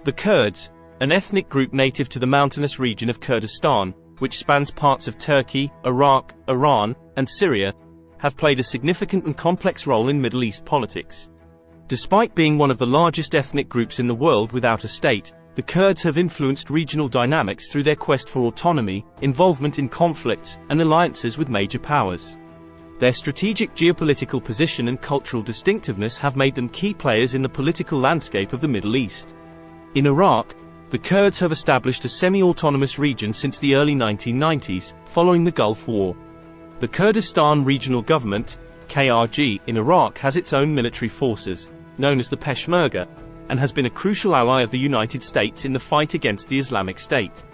The Kurds, an ethnic group native to the mountainous region of Kurdistan, which spans parts of Turkey, Iraq, Iran, and Syria, have played a significant and complex role in Middle East politics. Despite being one of the largest ethnic groups in the world without a state, the Kurds have influenced regional dynamics through their quest for autonomy, involvement in conflicts, and alliances with major powers. Their strategic geopolitical position and cultural distinctiveness have made them key players in the political landscape of the Middle East. In Iraq, the Kurds have established a semi-autonomous region since the early 1990s, following the Gulf War. The Kurdistan Regional Government, KRG, in Iraq has its own military forces, known as the Peshmerga, and has been a crucial ally of the United States in the fight against the Islamic State.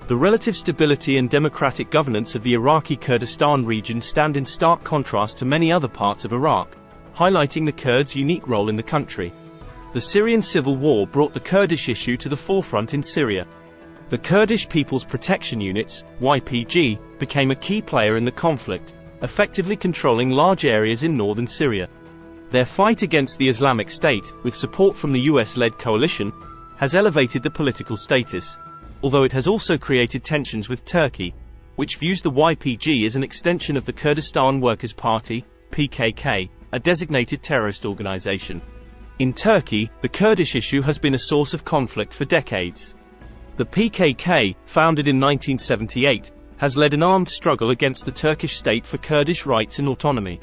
The relative stability and democratic governance of the Iraqi Kurdistan region stand in stark contrast to many other parts of Iraq, highlighting the Kurds' unique role in the country. The Syrian civil war brought the Kurdish issue to the forefront in Syria. The Kurdish People's Protection Units, YPG, became a key player in the conflict, effectively controlling large areas in northern Syria. Their fight against the Islamic State, with support from the US-led coalition, has elevated the political status, although it has also created tensions with Turkey, which views the YPG as an extension of the Kurdistan Workers' Party, PKK, a designated terrorist organization. In Turkey, the Kurdish issue has been a source of conflict for decades. The PKK, founded in 1978, has led an armed struggle against the Turkish state for Kurdish rights and autonomy.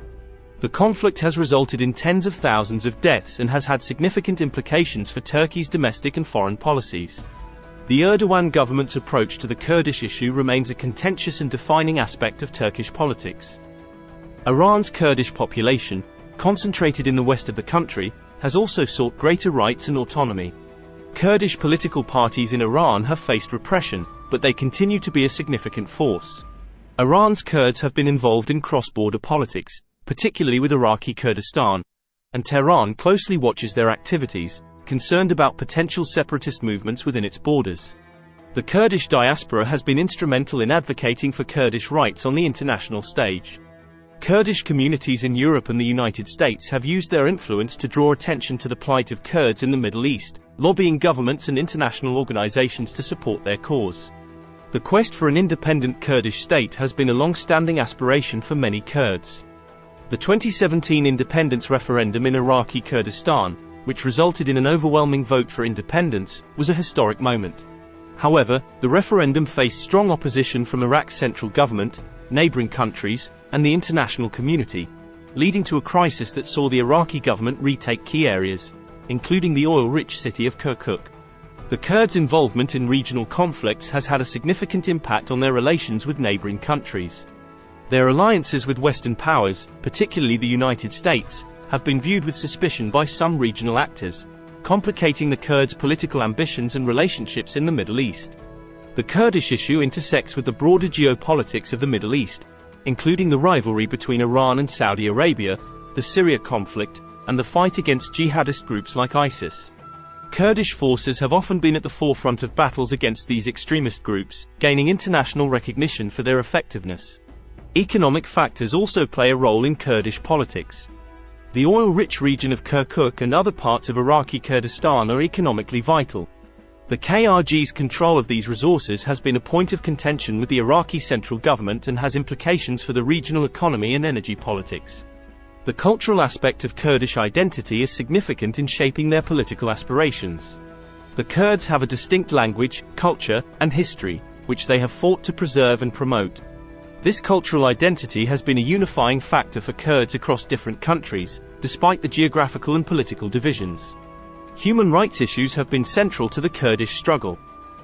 The conflict has resulted in tens of thousands of deaths and has had significant implications for Turkey's domestic and foreign policies. The Erdogan government's approach to the Kurdish issue remains a contentious and defining aspect of Turkish politics. Iran's Kurdish population, concentrated in the west of the country, has also sought greater rights and autonomy. Kurdish political parties in Iran have faced repression, but they continue to be a significant force. Iran's Kurds have been involved in cross-border politics, particularly with Iraqi Kurdistan, and Tehran closely watches their activities, concerned about potential separatist movements within its borders. The Kurdish diaspora has been instrumental in advocating for Kurdish rights on the international stage. Kurdish communities in Europe and the United States have used their influence to draw attention to the plight of Kurds in the Middle East, lobbying governments and international organizations to support their cause. The quest for an independent Kurdish state has been a long-standing aspiration for many Kurds. The 2017 independence referendum in Iraqi Kurdistan, which resulted in an overwhelming vote for independence, was a historic moment. However, the referendum faced strong opposition from Iraq's central government, neighboring countries, and the international community, leading to a crisis that saw the Iraqi government retake key areas, including the oil-rich city of Kirkuk. The Kurds' involvement in regional conflicts has had a significant impact on their relations with neighboring countries. Their alliances with Western powers, particularly the United States, have been viewed with suspicion by some regional actors, complicating the Kurds' political ambitions and relationships in the Middle East. The Kurdish issue intersects with the broader geopolitics of the Middle East, including the rivalry between Iran and Saudi Arabia, the Syria conflict, and the fight against jihadist groups like ISIS. Kurdish forces have often been at the forefront of battles against these extremist groups, gaining international recognition for their effectiveness. Economic factors also play a role in Kurdish politics. The oil-rich region of Kirkuk and other parts of Iraqi Kurdistan are economically vital. The KRG's control of these resources has been a point of contention with the Iraqi central government and has implications for the regional economy and energy politics. The cultural aspect of Kurdish identity is significant in shaping their political aspirations. The Kurds have a distinct language, culture, and history, which they have fought to preserve and promote. This cultural identity has been a unifying factor for Kurds across different countries, despite the geographical and political divisions. Human rights issues have been central to the Kurdish struggle.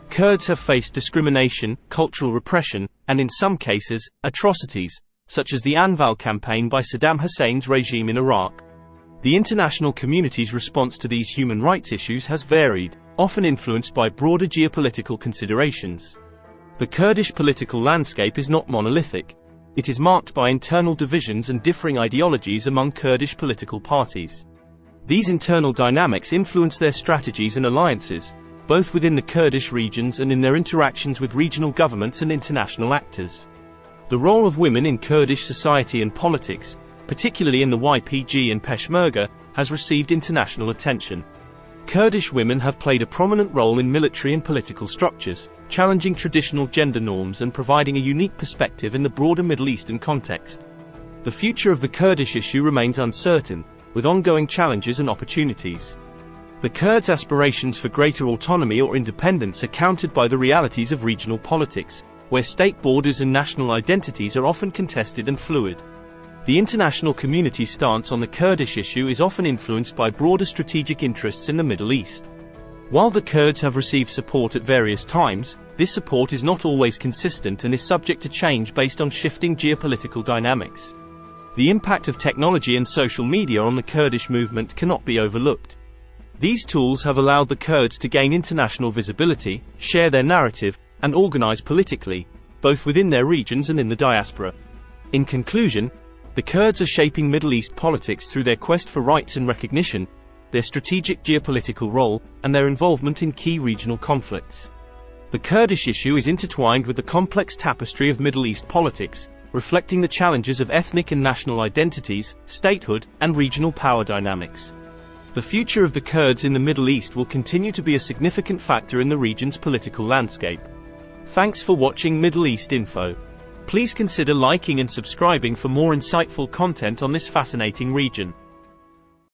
Kurds have faced discrimination, cultural repression, and in some cases, atrocities, such as the Anfal campaign by Saddam Hussein's regime in Iraq. The international community's response to these human rights issues has varied, often influenced by broader geopolitical considerations. The Kurdish political landscape is not monolithic. It is marked by internal divisions and differing ideologies among Kurdish political parties. These internal dynamics influence their strategies and alliances, both within the Kurdish regions and in their interactions with regional governments and international actors. The role of women in Kurdish society and politics, particularly in the YPG and Peshmerga, has received international attention. Kurdish women have played a prominent role in military and political structures, challenging traditional gender norms and providing a unique perspective in the broader Middle Eastern context. The future of the Kurdish issue remains uncertain, with ongoing challenges and opportunities. The Kurds' aspirations for greater autonomy or independence are countered by the realities of regional politics, where state borders and national identities are often contested and fluid. The international community's stance on the Kurdish issue is often influenced by broader strategic interests in the Middle East. While the Kurds have received support at various times, this support is not always consistent and is subject to change based on shifting geopolitical dynamics. The impact of technology and social media on the Kurdish movement cannot be overlooked. These tools have allowed the Kurds to gain international visibility, share their narrative, and organize politically, both within their regions and in the diaspora. In conclusion, the Kurds are shaping Middle East politics through their quest for rights and recognition, their strategic geopolitical role, and their involvement in key regional conflicts. The Kurdish issue is intertwined with the complex tapestry of Middle East politics, reflecting the challenges of ethnic and national identities, statehood, and regional power dynamics. The future of the Kurds in the Middle East will continue to be a significant factor in the region's political landscape. Thanks for watching Middle East Info. Please consider liking and subscribing for more insightful content on this fascinating region.